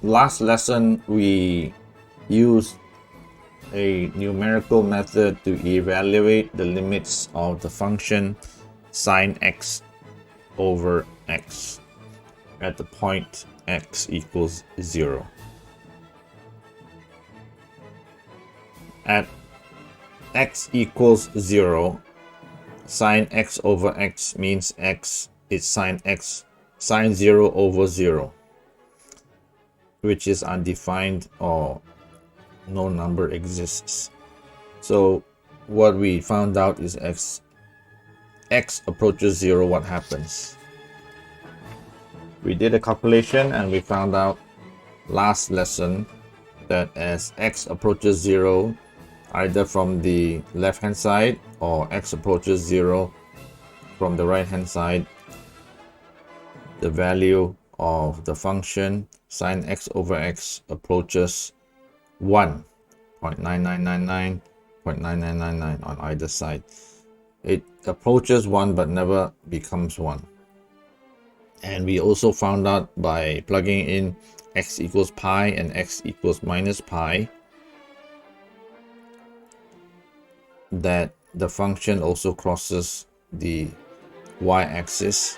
last lesson we used a numerical method to evaluate the limits of the function sine x over x at the point x equals 0. At x equals 0, sine x over x means x is sine 0 over 0, which is undefined or no number exists. So what we found out is x approaches 0, what happens? We did a calculation and we found out last lesson that as x approaches 0, either from the left hand side or x approaches 0 from the right hand side, the value of the function sine x over x approaches 1, 0.9999, 0.9999 on either side. It approaches 1 but never becomes 1. And we also found out by plugging in x equals pi and x equals minus pi that the function also crosses the y-axis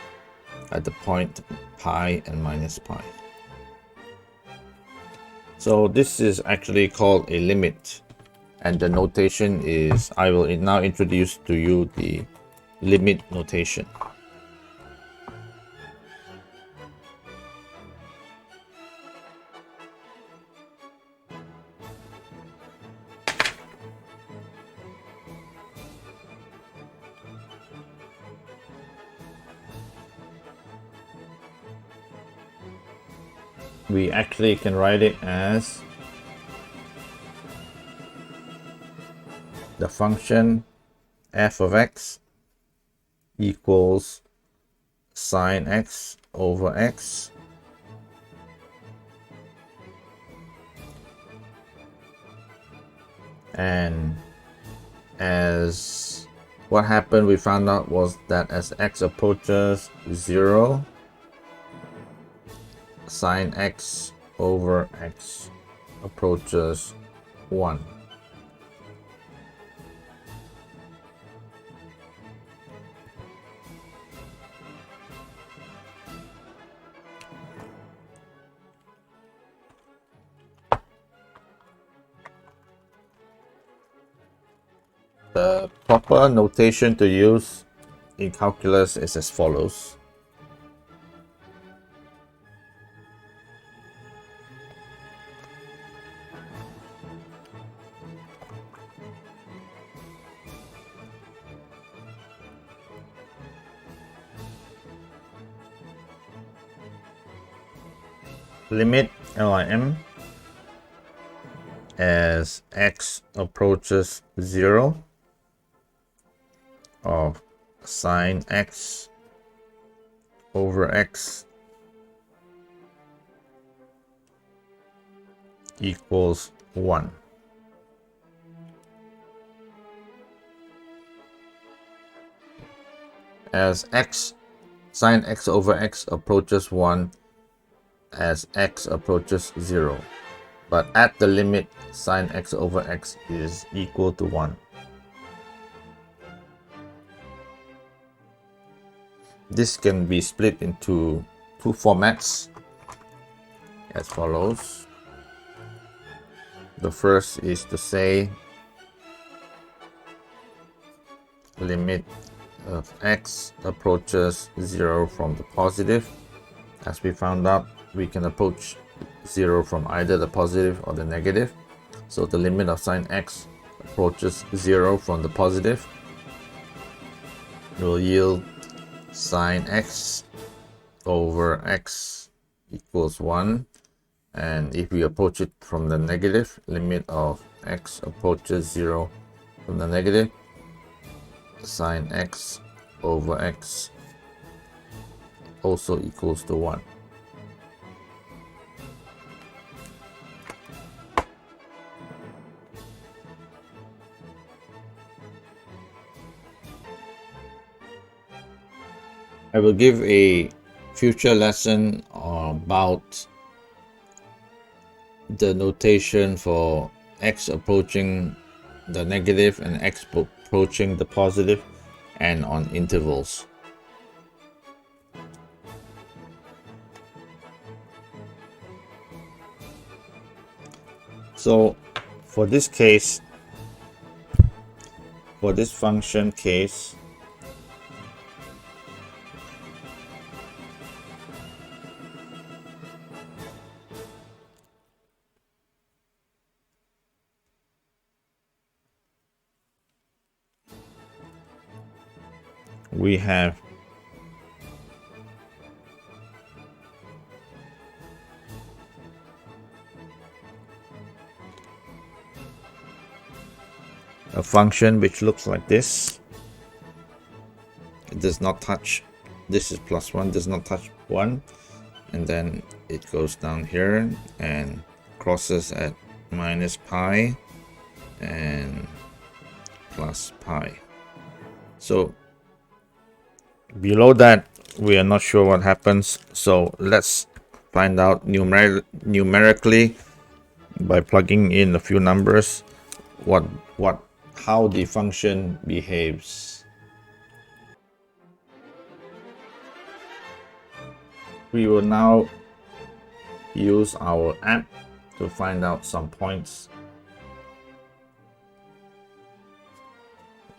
at the point pi and minus pi. So this is actually called a limit, and the notation is, I will now introduce to you the limit notation. We actually can write it as the function f of x equals sine x over x and as what happened we found out was that as x approaches 0, sine x over x approaches 1. The proper notation to use in calculus is as follows. Limit lim as x approaches 0 of sine x over x equals 1. As x sine x over x approaches 1 as x approaches 0, but at the limit sine x over x is equal to 1. This can be split into two formats as follows. The first is to say limit of x approaches 0 from the positive. As we found out, we can approach 0 from either the positive or the negative. So the limit of sine x approaches 0 from the positive will yield sine x over x equals 1. And if we approach it from the negative, limit of x approaches 0 from the negative, sine x over x also equals to 1. I will give a future lesson about the notation for x approaching the negative and x approaching the positive, and on intervals. So for this case, for this function case, we have a function which looks like this. It does not touch, this is +1, does not touch 1, and then it goes down here and crosses at minus pi and plus pi. So below that we are not sure what happens, so let's find out numerically by plugging in a few numbers how the function behaves. We will now use our app to find out some points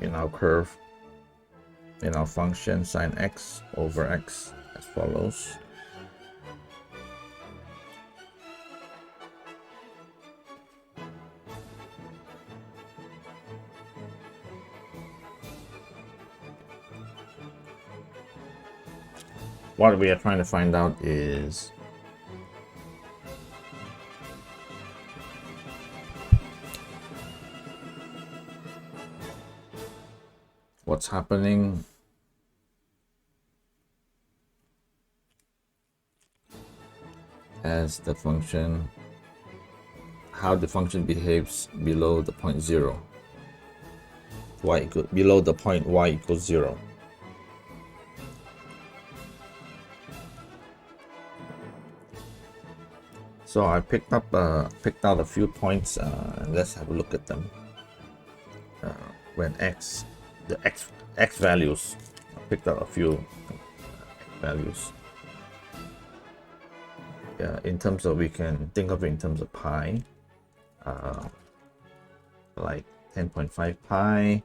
in our curve, in our function sine x over x, as follows. What we are trying to find out is what's happening as the function, how the function behaves below the point 0, below the point y equals 0. So I picked out a few points, and let's have a look at them. When the x values, I picked out a few x values. In terms of, we can think of it in terms of pi, like 10.5 pi.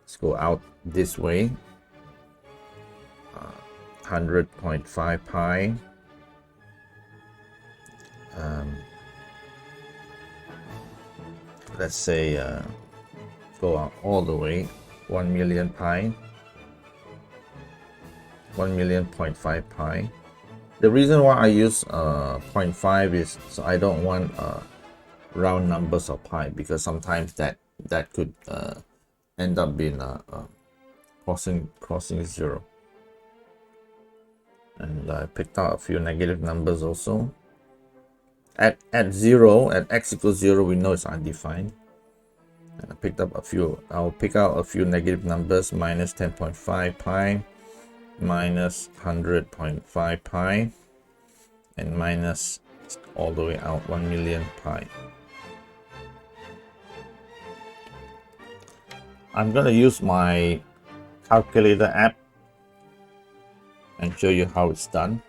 Let's go out this way, 100.5 pi. Let's say go out all the way, 1 million pi, 1,000,000.5 pi. The reason why I use 0.5 is so I don't want round numbers of pi, because sometimes that could end up being crossing 0. And I picked out a few negative numbers also. At 0, at x equals 0, we know it's undefined. And I picked up a few. I'll pick out a few negative numbers: minus 10.5 pi, minus 100.5 pi, and minus all the way out 1 million pi. I'm gonna use my calculator app and show you how it's done.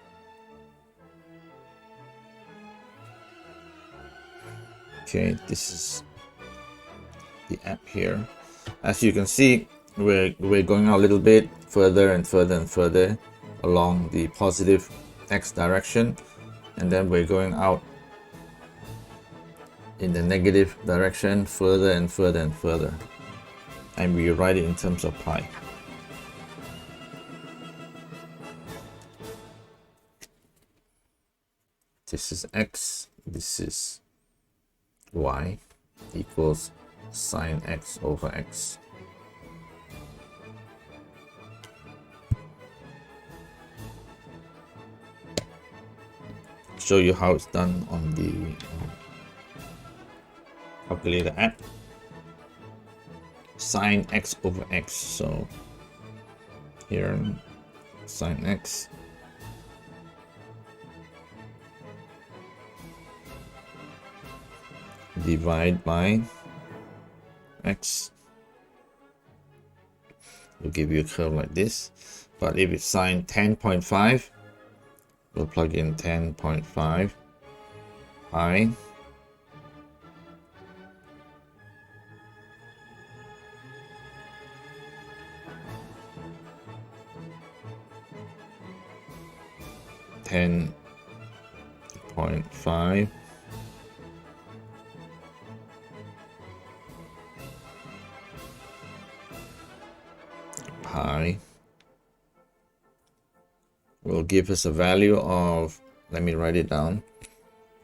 Okay, this is the app here. As you can see, we're going out a little bit further and further and further along the positive x direction, and then we're going out in the negative direction further and further and further, and we write it in terms of pi. This is x, this is y, equals sine x over x. Show you how it's done on the calculator app. Sine x over x. So here, sine x divide by x. Will give you a curve like this. But if it's sine 10.5, we'll plug in 10.5 pi .5 pi will give us a value of, let me write it down,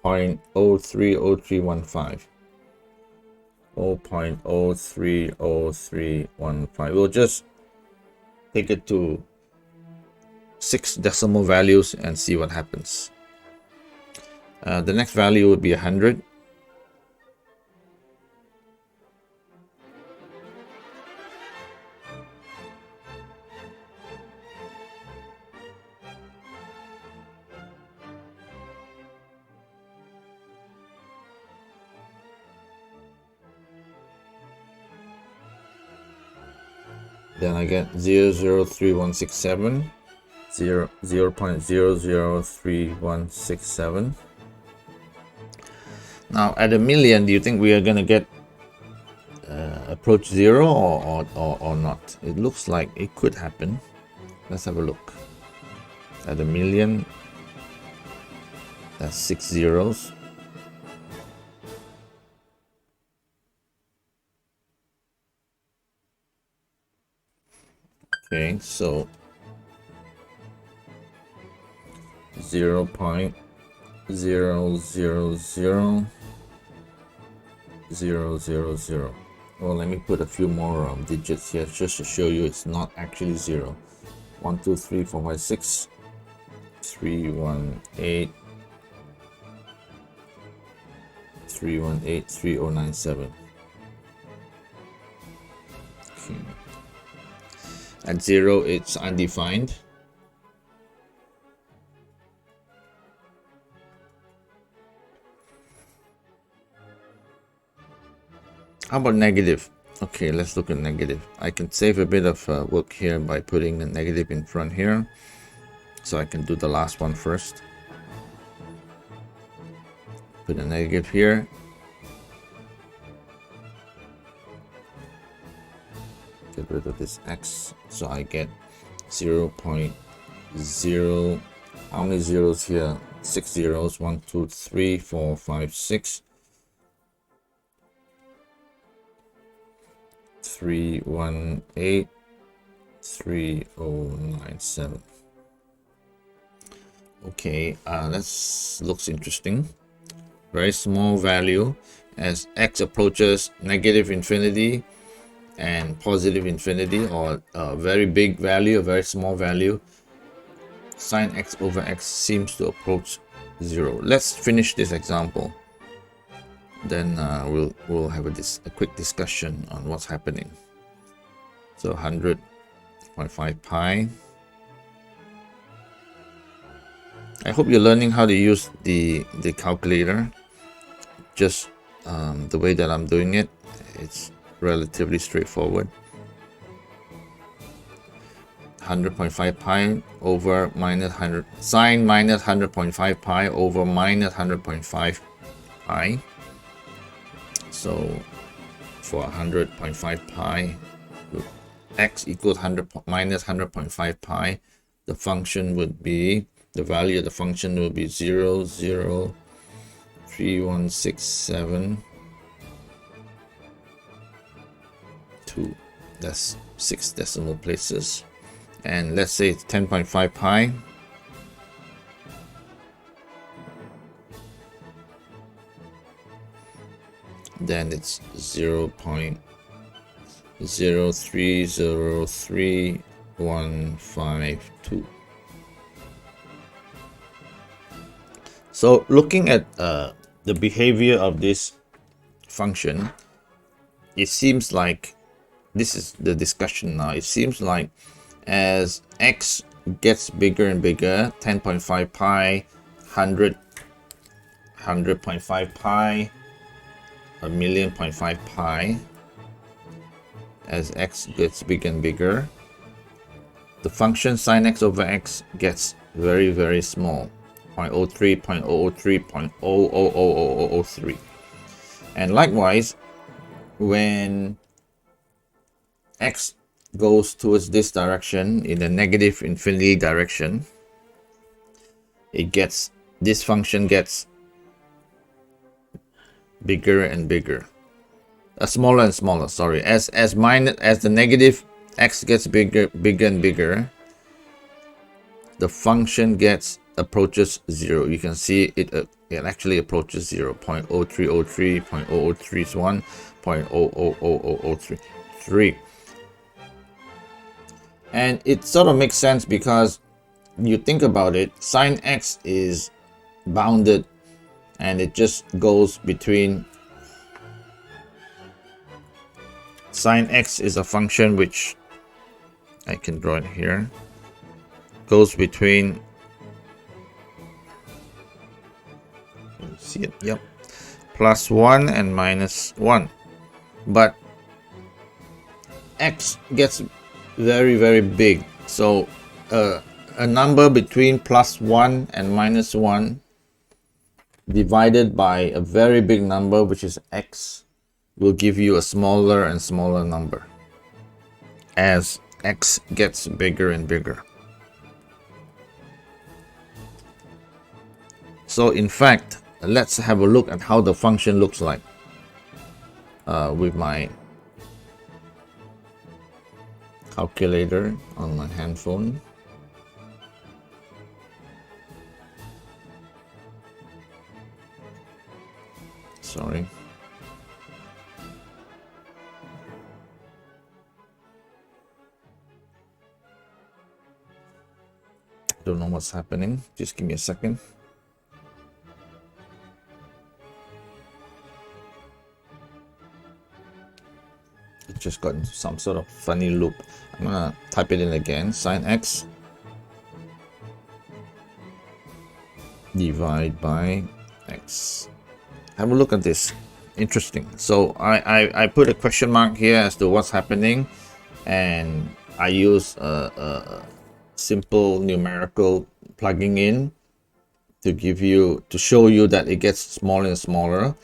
0.030315. 0.030315. We'll just take it to 6 decimal values and see what happens. The next value would be 100. Then I get 0.03167, 0.003167. Now at a million, do you think we are gonna get approach 0 or not? It looks like it could happen. Let's have a look. At a million, that's 6 zeros. Okay, so 0.000000. Well, let me put a few more digits here just to show you it's not actually 0. 1, 2, 3, 4, 5, 6, 318, 318, 3097. Okay. At 0, it's undefined. How about negative? Okay, let's look at negative. I can save a bit of work here by putting a negative in front here. So I can do the last one first. Put a negative here. Get rid of this x. So I get 0.0. How many zeros here? 6 zeros. 1, 2, 3, 4, 5, 6. 318, 3097. Okay, that looks interesting. Very small value. As x approaches negative infinity and positive infinity, or a very big value, a very small value, sine x over x seems to approach 0. Let's finish this example. Then we'll have a quick discussion on what's happening. So 100.5 pi. I hope you're learning how to use the calculator. Just the way that I'm doing it, it's relatively straightforward. 100.5 pi over minus 100, sine minus 100.5 pi over minus 100.5 pi. So for 100.5 pi, x equals 100 minus 100.5 pi, the function would be, the value of the function will be 0.03167. That's 6 decimal places. And let's say it's 10.5 pi. Then it's 0.0303152. So looking at the behavior of this function, it seems like, this is the discussion now, it seems like as x gets bigger and bigger, 10.5 pi, 100.5 pi, 1,000,000.5 pi. As x gets bigger and bigger, the function sine x over x gets very, very small. 0.03, 0.003, 0.000003. And likewise, when x goes towards this direction, in the negative infinity direction, this function gets bigger and bigger. Smaller and smaller, sorry. As the negative x gets bigger and bigger, the function approaches 0. You can see it actually approaches 0. 0.0303, 0.0031, 0.000033. And it sort of makes sense because you think about it, sine x is bounded and it just goes between. Sine x is a function which I can draw it here, goes between, see it, yep, +1 and -1. But x gets very, very big, so a number between +1 and -1 divided by a very big number, which is x, will give you a smaller and smaller number as x gets bigger and bigger. So in fact, let's have a look at how the function looks like with my calculator on my handphone. Sorry. Don't know what's happening. Just give me a second. It just got into some sort of funny loop. I'm gonna type it in again. Sine x divide by x. Have a look at this. Interesting. So I put a question mark here as to what's happening, and I use a simple numerical plugging in to show you that it gets smaller and smaller.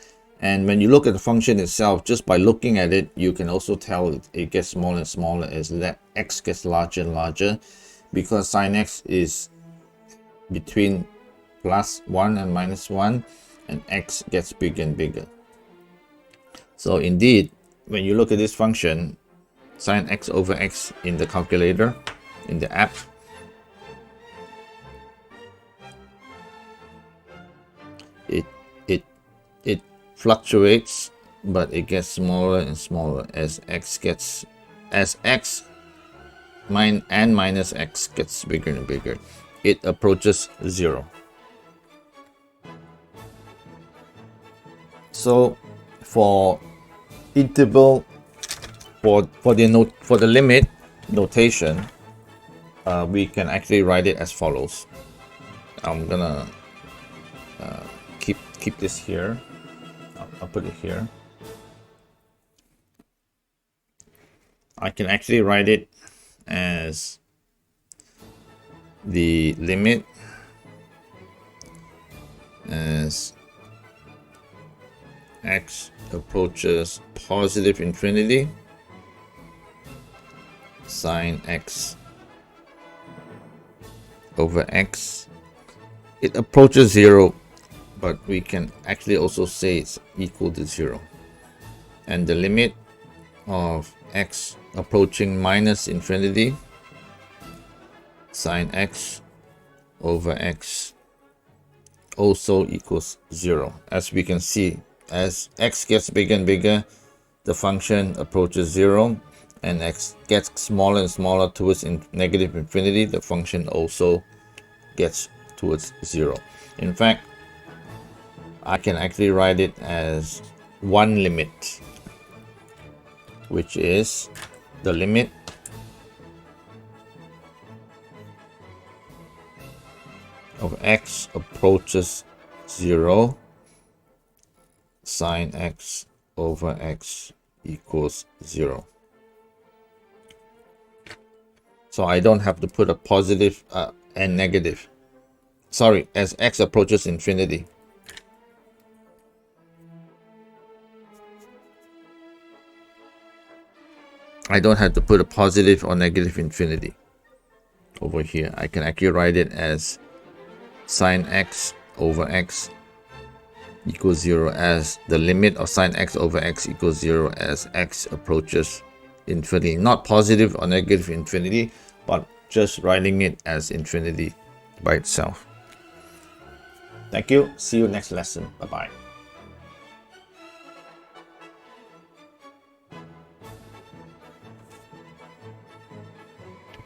And when you look at the function itself, just by looking at it, you can also tell it gets smaller and smaller as that x gets larger and larger, because sine x is between +1 and -1, and x gets bigger and bigger. So indeed, when you look at this function, sine x over x in the calculator, in the app, it fluctuates, but it gets smaller and smaller as x and minus x gets bigger and bigger. It approaches 0. So for interval, for the limit notation, we can actually write it as follows. I'm gonna keep this here. I'll put it here. I can actually write it as the limit as x approaches positive infinity, sine x over x. It approaches 0, but we can actually also say it's equal to 0. And the limit of x approaching minus infinity, sine x over x, also equals 0. As we can see, as x gets bigger and bigger, the function approaches 0, and x gets smaller and smaller towards negative infinity, the function also gets towards 0. In fact, I can actually write it as one limit, which is the limit of x approaches 0, sine x over x equals 0. So I don't have to put a positive and negative. Sorry, as x approaches infinity. I don't have to put a positive or negative infinity over here. I can actually write it as sine x over x equals 0, as the limit of sine x over x equals 0 as x approaches infinity. Not positive or negative infinity, but just writing it as infinity by itself. Thank you. See you next lesson. Bye-bye.